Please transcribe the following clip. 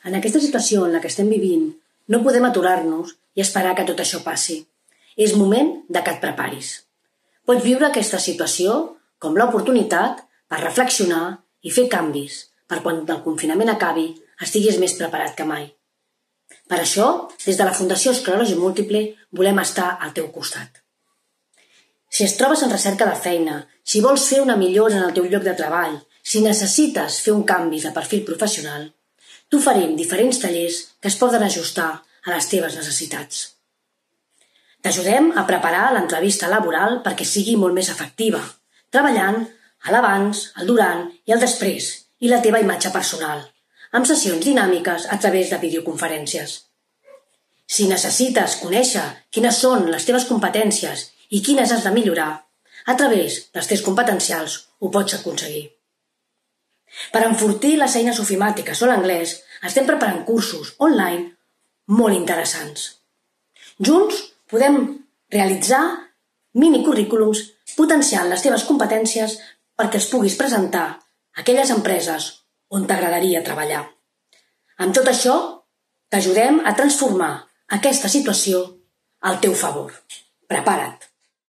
En aquesta situació en la que estem vivint, no podem aturar-nos i esperar que tot això passi. És moment de que et preparis. Pots viure aquesta situació com l'oportunitat per reflexionar i fer canvis, per quan el confinament acabi estiguis més preparat que mai. Per això, des de la Fundació Esclerosi Múltiple, volem estar al teu costat. Si es trobes en recerca de feina, si vols fer una millora en el teu lloc de treball, si necessites fer un canvi de perfil professional, t'oferim diferents tallers que es poden ajustar a les teves necessitats. T'ajudem a preparar l'entrevista laboral perquè sigui molt més efectiva, treballant a l'abans, el durant i el després i la teva imatge personal, amb sessions dinàmiques a través de videoconferències. Si necessites conèixer quines són les teves competències i quines has de millorar, a través dels tests competencials ho pots aconseguir. Per enfortir les eines ofimàtiques o l'anglès, estem preparant cursos online molt interessants. Junts podem realitzar minicurrículums potenciant les teves competències perquè els puguis presentar a aquelles empreses on t'agradaria treballar. Amb tot això, t'ajudem a transformar aquesta situació al teu favor. Prepara't!